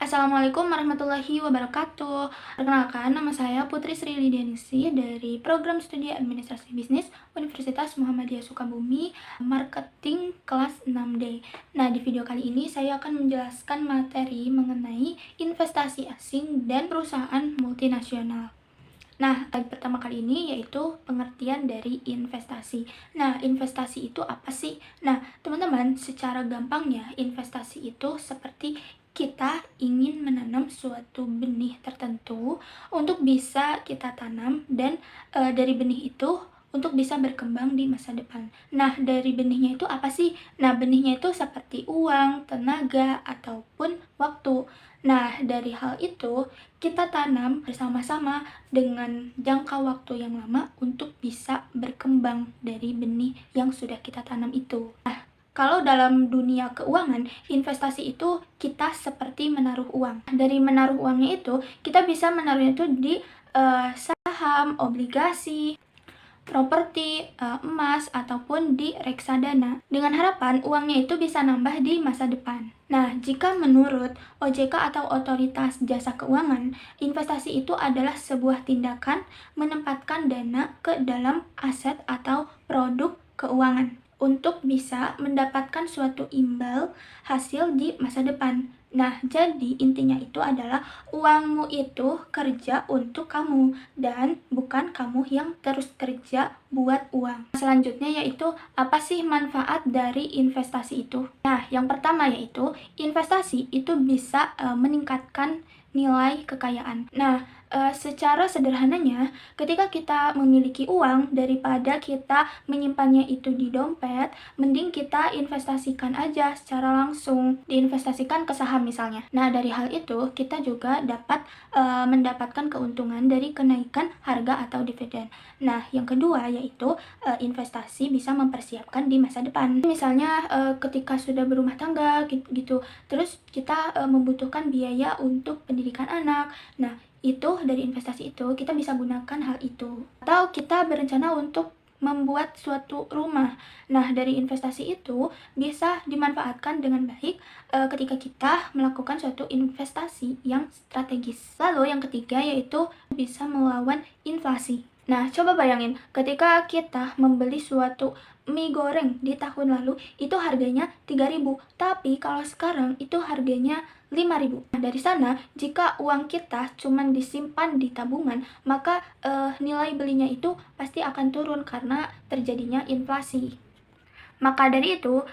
Assalamualaikum warahmatullahi wabarakatuh. Perkenalkan, nama saya Putri Sri Lidianisi dari Program Studi Administrasi Bisnis Universitas Muhammadiyah Sukabumi, Marketing kelas 6D. Nah, di video kali ini saya akan menjelaskan materi mengenai investasi asing dan perusahaan multinasional. Nah, pertama kali ini yaitu pengertian dari investasi. Nah, investasi itu apa sih? Nah, teman-teman, secara gampangnya investasi itu seperti kita ingin menanam suatu benih tertentu untuk bisa kita tanam dan dari benih itu untuk bisa berkembang di masa depan. Nah, dari benihnya itu apa sih? Nah, benihnya itu seperti uang, tenaga, ataupun waktu. Nah, dari hal itu kita tanam bersama-sama dengan jangka waktu yang lama untuk bisa berkembang dari benih yang sudah kita tanam itu. Nah, kalau dalam dunia keuangan, investasi itu kita seperti menaruh uang. Dari menaruh uangnya itu, kita bisa menaruhnya itu di saham, obligasi, properti, emas, ataupun di reksadana, dengan harapan uangnya itu bisa nambah di masa depan. Nah, jika menurut OJK atau Otoritas Jasa Keuangan, investasi itu adalah sebuah tindakan menempatkan dana ke dalam aset atau produk keuangan untuk bisa mendapatkan suatu imbal hasil di masa depan. Nah, jadi intinya itu adalah uangmu itu kerja untuk kamu dan bukan kamu yang terus kerja buat uang. Selanjutnya yaitu apa sih manfaat dari investasi itu? Nah, yang pertama yaitu investasi itu bisa meningkatkan nilai kekayaan. Nah, secara sederhananya, ketika kita memiliki uang daripada kita menyimpannya itu di dompet, mending kita investasikan aja secara langsung, diinvestasikan ke saham misalnya. Nah, dari hal itu kita juga dapat mendapatkan keuntungan dari kenaikan harga atau dividen. Nah, yang kedua yaitu investasi bisa mempersiapkan di masa depan. Misalnya ketika sudah berumah tangga gitu, terus kita membutuhkan biaya untuk pendidikan anak. Nah, itu dari investasi itu kita bisa gunakan hal itu. Atau kita berencana untuk membuat suatu rumah. Nah, dari investasi itu bisa dimanfaatkan dengan baik ketika kita melakukan suatu investasi yang strategis. Lalu yang ketiga yaitu bisa melawan inflasi. Nah, coba bayangin ketika kita membeli suatu mie goreng di tahun lalu itu harganya 3.000, tapi kalau sekarang itu harganya 5.000. Nah, dari sana jika uang kita cuma disimpan di tabungan, maka nilai belinya itu pasti akan turun karena terjadinya inflasi. Maka dari itu,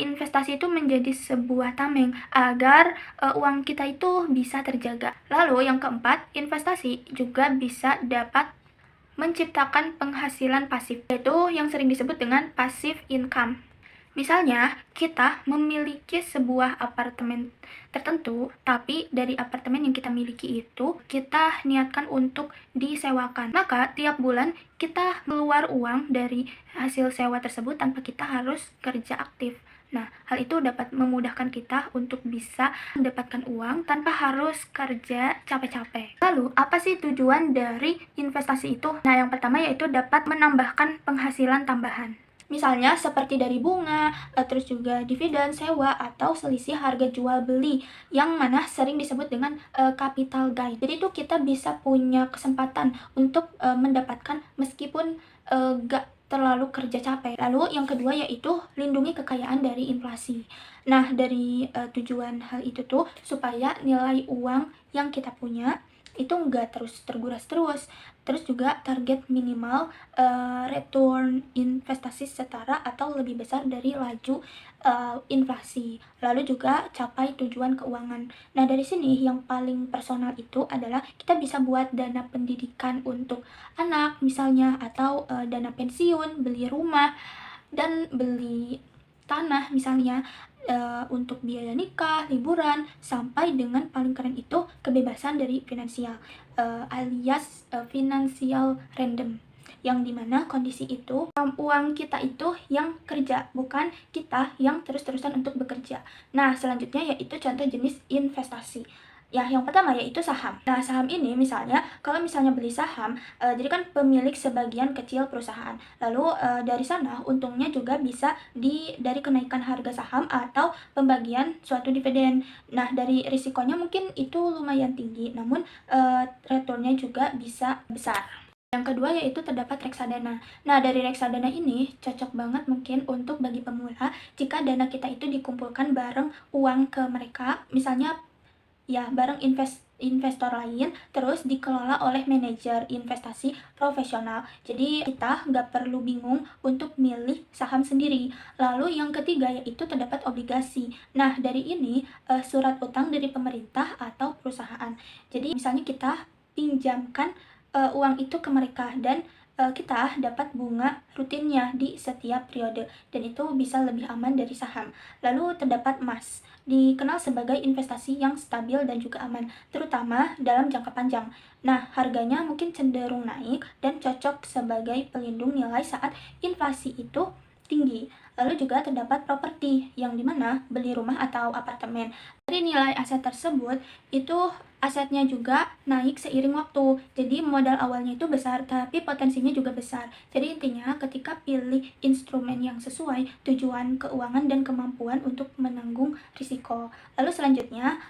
investasi itu menjadi sebuah tameng agar uang kita itu bisa terjaga. Lalu yang keempat, investasi juga bisa dapat menciptakan penghasilan pasif, yaitu yang sering disebut dengan passive income. Misalnya, kita memiliki sebuah apartemen tertentu, tapi dari apartemen yang kita miliki itu, kita niatkan untuk disewakan. Maka, tiap bulan kita keluar uang dari hasil sewa tersebut tanpa kita harus kerja aktif. Nah, hal itu dapat memudahkan kita untuk bisa mendapatkan uang tanpa harus kerja capek-capek. Lalu, apa sih tujuan dari investasi itu? Nah, yang pertama yaitu dapat menambahkan penghasilan tambahan. Misalnya seperti dari bunga, terus juga dividen, sewa, atau selisih harga jual beli yang mana sering disebut dengan capital gain. Jadi itu kita bisa punya kesempatan untuk mendapatkan meskipun gak terlalu kerja capek. Lalu yang kedua yaitu lindungi kekayaan dari inflasi. Nah, dari tujuan hal itu tuh supaya nilai uang yang kita punya itu nggak terus terkuras terus. Terus juga target minimal return investasi setara atau lebih besar dari laju inflasi. Lalu juga capai tujuan keuangan. Nah, dari sini yang paling personal itu adalah kita bisa buat dana pendidikan untuk anak misalnya, atau dana pensiun, beli rumah, dan beli tanah misalnya, untuk biaya nikah, liburan, sampai dengan paling keren itu kebebasan dari finansial, alias financial random, yang dimana kondisi itu uang kita itu yang kerja, bukan kita yang terus-terusan untuk bekerja. Nah, selanjutnya yaitu contoh jenis investasi. Ya, yang pertama yaitu saham. Nah, saham ini misalnya, kalau misalnya beli saham, jadi kan pemilik sebagian kecil perusahaan. Lalu dari sana untungnya juga bisa dari kenaikan harga saham atau pembagian suatu dividen. Nah, dari risikonya mungkin itu lumayan tinggi, namun returnnya juga bisa besar. Yang kedua yaitu terdapat reksadana. Nah, dari reksadana ini cocok banget mungkin untuk bagi pemula jika dana kita itu dikumpulkan bareng uang ke mereka, misalnya ya bareng investor lain, terus dikelola oleh manajer investasi profesional. Jadi kita nggak perlu bingung untuk milih saham sendiri. Lalu yang ketiga yaitu terdapat obligasi. Nah, dari ini surat utang dari pemerintah atau perusahaan. Jadi misalnya kita pinjamkan uang itu ke mereka dan kita dapat bunga rutinnya di setiap periode dan itu bisa lebih aman dari saham. Lalu terdapat emas, dikenal sebagai investasi yang stabil dan juga aman, terutama dalam jangka panjang. Nah, harganya mungkin cenderung naik dan cocok sebagai pelindung nilai saat inflasi itu tinggi. Lalu juga terdapat properti, yang dimana beli rumah atau apartemen. Dari nilai aset tersebut, itu asetnya juga naik seiring waktu. Jadi modal awalnya itu besar, tapi potensinya juga besar. Jadi intinya ketika pilih instrumen yang sesuai tujuan keuangan dan kemampuan untuk menanggung risiko. Lalu selanjutnya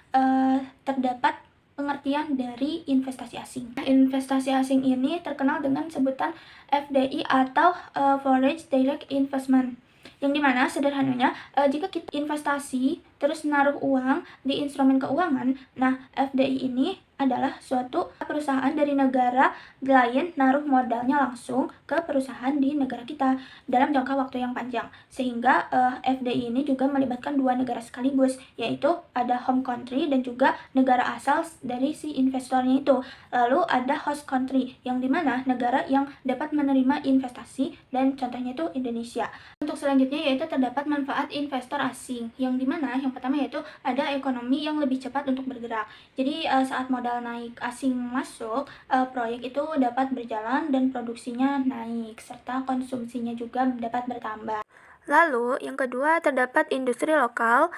terdapat pengertian dari investasi asing. Investasi asing ini terkenal dengan sebutan FDI atau Foreign Direct Investment. Yang dimana sederhananya jika kita investasi terus naruh uang di instrumen keuangan, nah FDI ini adalah suatu perusahaan dari negara lain naruh modalnya langsung ke perusahaan di negara kita dalam jangka waktu yang panjang. Sehingga FDI ini juga melibatkan dua negara sekaligus, yaitu ada home country dan juga negara asal dari si investornya itu. Lalu ada host country, yang dimana negara yang dapat menerima investasi, dan contohnya itu Indonesia. Untuk selanjutnya yaitu terdapat manfaat investor asing, yang dimana yang pertama yaitu ada ekonomi yang lebih cepat untuk bergerak. Jadi saat modal naik asing masuk, proyek itu dapat berjalan dan produksinya naik, serta konsumsinya juga dapat bertambah. Lalu, yang kedua, terdapat industri lokal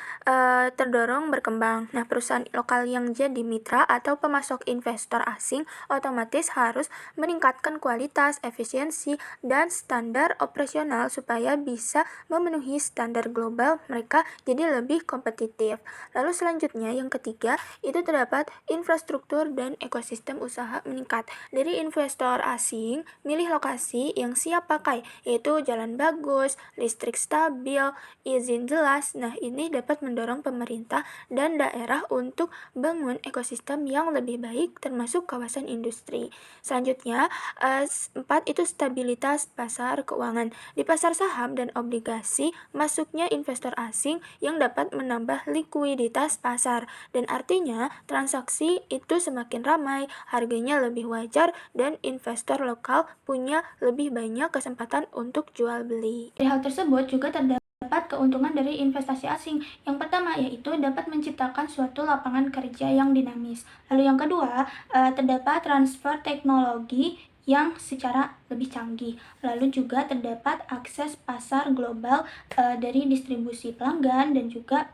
terdorong berkembang. Nah, perusahaan lokal yang jadi mitra atau pemasok investor asing otomatis harus meningkatkan kualitas, efisiensi, dan standar operasional supaya bisa memenuhi standar global mereka jadi lebih kompetitif. Lalu selanjutnya, yang ketiga, itu terdapat infrastruktur dan ekosistem usaha meningkat. Dari investor asing, milih lokasi yang siap pakai, yaitu jalan bagus, listrik stabil, izin jelas. Nah, ini dapat mendorong pemerintah dan daerah untuk bangun ekosistem yang lebih baik termasuk kawasan industri. Selanjutnya, 4 itu stabilitas pasar keuangan. Di pasar saham dan obligasi, masuknya investor asing yang dapat menambah likuiditas pasar dan artinya transaksi itu semakin ramai, harganya lebih wajar dan investor lokal punya lebih banyak kesempatan untuk jual beli. Dari hal tersebut juga terdapat keuntungan dari investasi asing. Yang pertama yaitu dapat menciptakan suatu lapangan kerja yang dinamis. Lalu yang kedua, terdapat transfer teknologi yang secara lebih canggih. Lalu juga terdapat akses pasar global dari distribusi pelanggan dan juga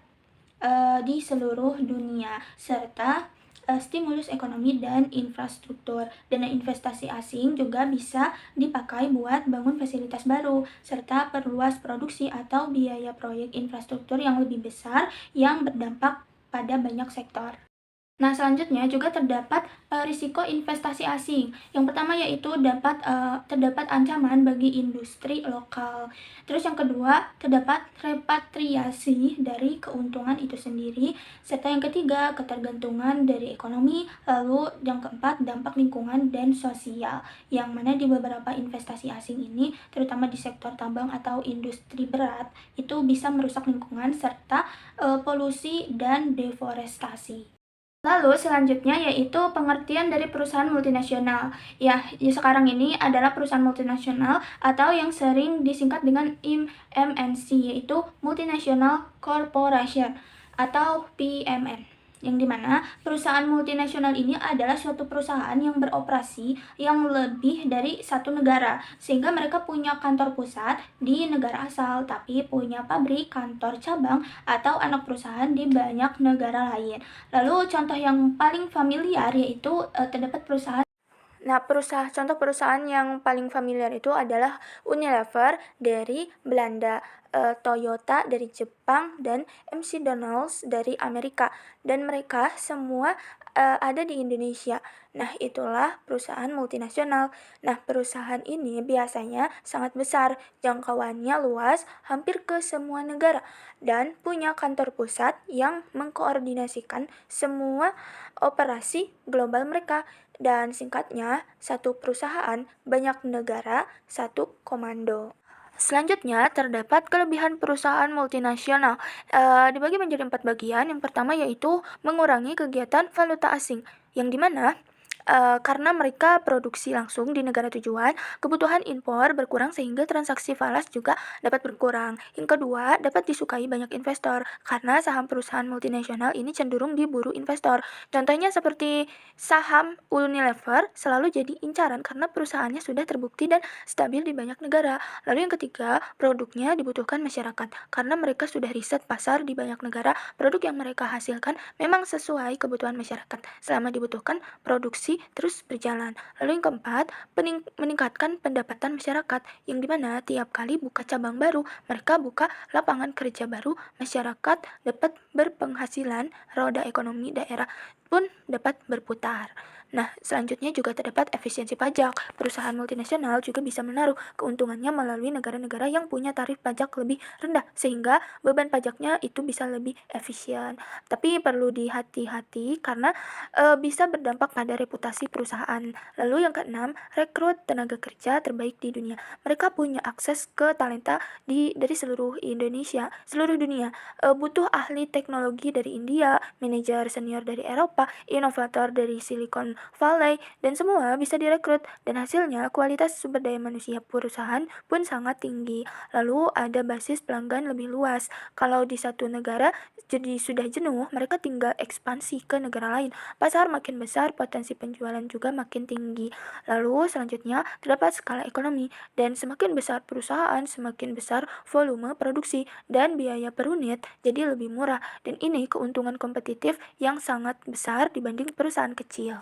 di seluruh dunia, serta stimulus ekonomi dan infrastruktur. Dana investasi asing juga bisa dipakai buat bangun fasilitas baru, serta perluas produksi atau biaya proyek infrastruktur yang lebih besar yang berdampak pada banyak sektor. Nah, selanjutnya juga terdapat risiko investasi asing. Yang pertama yaitu terdapat ancaman bagi industri lokal. Terus yang kedua, terdapat repatriasi dari keuntungan itu sendiri. Serta yang ketiga, ketergantungan dari ekonomi. Lalu yang keempat, dampak lingkungan dan sosial. Yang mana di beberapa investasi asing ini, terutama di sektor tambang atau industri berat, itu bisa merusak lingkungan serta polusi dan deforestasi. Lalu selanjutnya yaitu pengertian dari perusahaan multinasional. Ya, sekarang ini adalah perusahaan multinasional atau yang sering disingkat dengan MNC, yaitu Multinational Corporation atau PMN. yang dimana perusahaan multinasional ini adalah suatu perusahaan yang beroperasi yang lebih dari satu negara, sehingga mereka punya kantor pusat di negara asal, tapi punya pabrik, kantor cabang, atau anak perusahaan di banyak negara lain. Lalu contoh yang paling familiar yaitu terdapat perusahaan. Nah, contoh perusahaan yang paling familiar itu adalah Unilever dari Belanda, Toyota dari Jepang, dan McDonald's dari Amerika. Dan mereka semua ada di Indonesia. Nah, itulah perusahaan multinasional. Nah, perusahaan ini biasanya sangat besar, jangkauannya luas, hampir ke semua negara, dan punya kantor pusat yang mengkoordinasikan semua operasi global mereka. Dan singkatnya, satu perusahaan, banyak negara, satu komando. Selanjutnya, terdapat kelebihan perusahaan multinasional. Dibagi menjadi 4 bagian. Yang pertama yaitu mengurangi kegiatan valuta asing, yang dimana karena mereka produksi langsung di negara tujuan, kebutuhan impor berkurang sehingga transaksi falas juga dapat berkurang. Yang kedua, dapat disukai banyak investor karena saham perusahaan multinasional ini cenderung diburu investor. Contohnya seperti saham Unilever selalu jadi incaran karena perusahaannya sudah terbukti dan stabil di banyak negara. Lalu yang ketiga, produknya dibutuhkan masyarakat karena mereka sudah riset pasar di banyak negara. Produk yang mereka hasilkan memang sesuai kebutuhan masyarakat. Selama dibutuhkan, produksi terus berjalan. Lalu yang keempat, meningkatkan pendapatan masyarakat, yang dimana tiap kali buka cabang baru, mereka buka lapangan kerja baru, masyarakat dapat berpenghasilan, roda ekonomi daerah pun dapat berputar. Nah, selanjutnya juga terdapat efisiensi pajak. Perusahaan multinasional juga bisa menaruh keuntungannya melalui negara-negara yang punya tarif pajak lebih rendah, sehingga beban pajaknya itu bisa lebih efisien. Tapi perlu dihati-hati karena bisa berdampak pada reputasi perusahaan. Lalu yang keenam, rekrut tenaga kerja terbaik di dunia. Mereka punya akses ke talenta dari seluruh dunia. Butuh ahli teknologi dari India, manajer senior dari Eropa, inovator dari Silicon Valley, dan semua bisa direkrut. Dan hasilnya, kualitas sumber daya manusia perusahaan pun sangat tinggi. Lalu ada basis pelanggan lebih luas. Kalau di satu negara jadi sudah jenuh, mereka tinggal ekspansi ke negara lain. Pasar makin besar, potensi penjualan juga makin tinggi. Lalu selanjutnya terdapat skala ekonomi, dan semakin besar perusahaan, semakin besar volume produksi dan biaya per unit jadi lebih murah. Dan ini keuntungan kompetitif yang sangat besar dibanding perusahaan kecil.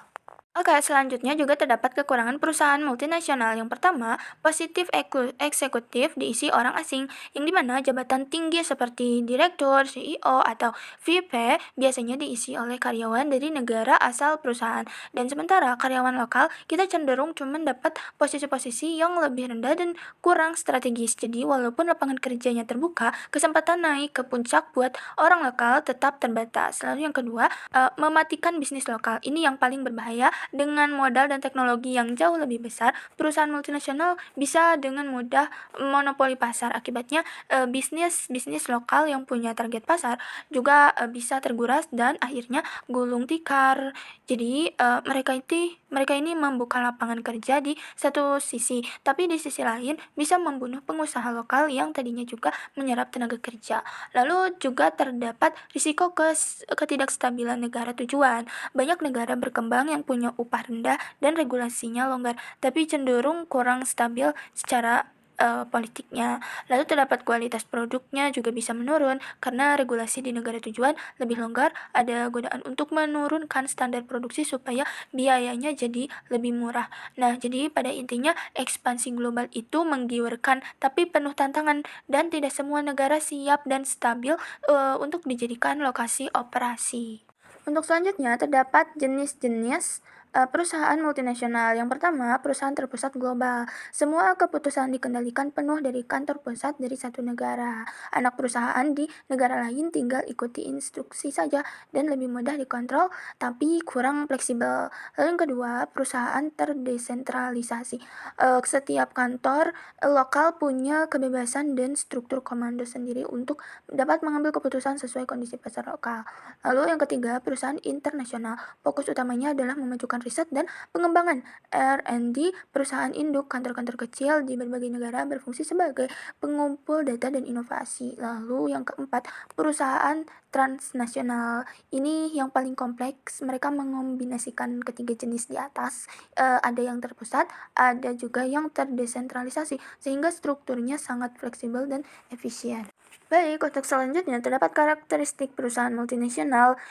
Oke, selanjutnya juga terdapat kekurangan perusahaan multinasional. Yang pertama, positif eksekutif diisi orang asing, yang dimana jabatan tinggi seperti direktur, CEO, atau VP biasanya diisi oleh karyawan dari negara asal perusahaan. Dan sementara karyawan lokal, kita cenderung cuma dapat posisi-posisi yang lebih rendah dan kurang strategis. Jadi, walaupun lapangan kerjanya terbuka, kesempatan naik ke puncak buat orang lokal tetap terbatas. Lalu yang kedua, mematikan bisnis lokal. Ini yang paling berbahaya. Dengan modal dan teknologi yang jauh lebih besar, perusahaan multinasional bisa dengan mudah monopoli pasar. Akibatnya, bisnis lokal yang punya target pasar juga bisa terguras dan akhirnya gulung tikar. Jadi, mereka ini membuka lapangan kerja di satu sisi, tapi di sisi lain bisa membunuh pengusaha lokal yang tadinya juga menyerap tenaga kerja. Lalu juga terdapat risiko ketidakstabilan negara tujuan. Banyak negara berkembang yang punya upah rendah dan regulasinya longgar, tapi cenderung kurang stabil secara politiknya. Lalu terdapat kualitas produknya juga bisa menurun karena regulasi di negara tujuan lebih longgar. Ada godaan untuk menurunkan standar produksi supaya biayanya jadi lebih murah. Nah, jadi pada intinya ekspansi global itu menggiurkan tapi penuh tantangan, dan tidak semua negara siap dan stabil untuk dijadikan lokasi operasi. Untuk selanjutnya, terdapat jenis-jenis perusahaan multinasional. Yang pertama, perusahaan terpusat global. Semua keputusan dikendalikan penuh dari kantor pusat dari satu negara. Anak perusahaan di negara lain tinggal ikuti instruksi saja dan lebih mudah dikontrol, tapi kurang fleksibel. Lalu yang kedua, perusahaan terdesentralisasi. Setiap kantor lokal punya kebebasan dan struktur komando sendiri untuk dapat mengambil keputusan sesuai kondisi pasar lokal. Lalu yang ketiga, perusahaan internasional. Fokus utamanya adalah memajukan melakukan riset dan pengembangan. R&D, perusahaan induk, kantor-kantor kecil di berbagai negara berfungsi sebagai pengumpul data dan inovasi. Lalu yang keempat, perusahaan transnasional. Ini yang paling kompleks, mereka mengombinasikan ketiga jenis di atas. Ada yang terpusat, ada juga yang terdesentralisasi, sehingga strukturnya sangat fleksibel dan efisien. Baik, untuk selanjutnya terdapat karakteristik perusahaan multinasional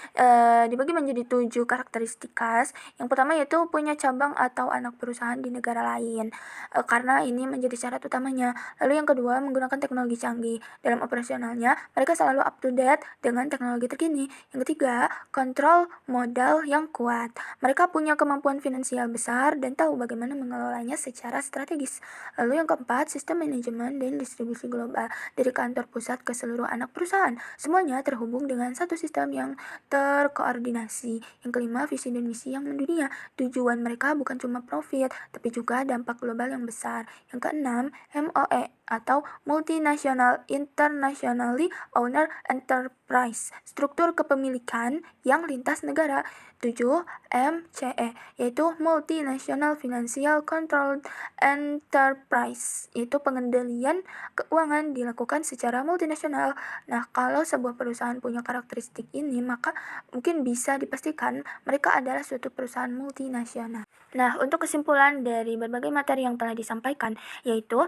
dibagi menjadi 7 karakteristik khas. Yang pertama yaitu punya cabang atau anak perusahaan di negara lain, karena ini menjadi syarat utamanya. Lalu yang kedua, menggunakan teknologi canggih. Dalam operasionalnya, mereka selalu up to date dengan teknologi terkini. Yang ketiga, kontrol modal yang kuat. Mereka punya kemampuan finansial besar dan tahu bagaimana mengelolanya secara strategis. Lalu yang keempat, sistem manajemen dan distribusi global. Dari kantor pusat ke seluruh anak perusahaan, semuanya terhubung dengan satu sistem yang terkoordinasi. Yang kelima, visi dan misi yang mendunia. Tujuan mereka bukan cuma profit, tapi juga dampak global yang besar. Yang keenam, MOE atau Multinational Internationally Owned Enterprise, struktur kepemilikan yang lintas negara. 7. MCE, yaitu Multinational Financial Controlled Enterprise, yaitu pengendalian keuangan dilakukan secara multinasional. Nah, kalau sebuah perusahaan punya karakteristik ini, maka mungkin bisa dipastikan mereka adalah suatu perusahaan multinasional. Nah, untuk kesimpulan dari berbagai materi yang telah disampaikan, yaitu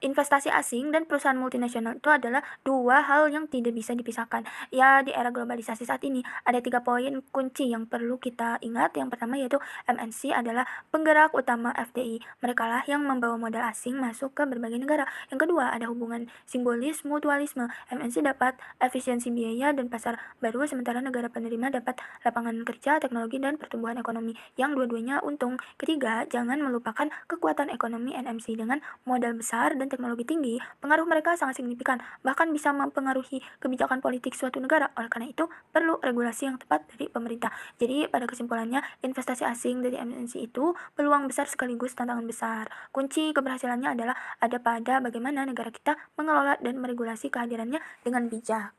investasi asing dan perusahaan multinasional itu adalah dua hal yang tidak bisa dipisahkan. Ya, di era globalisasi saat ini ada 3 poin kunci yang perlu kita ingat. Yang pertama yaitu MNC adalah penggerak utama FDI. Mereka lah yang membawa modal asing masuk ke berbagai negara. Yang kedua, ada hubungan simbolis mutualisme. MNC dapat efisiensi biaya dan pasar baru, sementara negara penerima dapat lapangan kerja, teknologi, dan pertumbuhan ekonomi yang dua-duanya untung. Ketiga, jangan melupakan kekuatan ekonomi NMC dengan modal besar dan teknologi tinggi. Pengaruh mereka sangat signifikan, bahkan bisa mempengaruhi kebijakan politik suatu negara. Oleh karena itu, perlu regulasi yang tepat dari pemerintah. Jadi, pada kesimpulannya, investasi asing dari MNC itu peluang besar sekaligus tantangan besar. Kunci keberhasilannya adalah ada pada bagaimana negara kita mengelola dan meregulasi kehadirannya dengan bijak.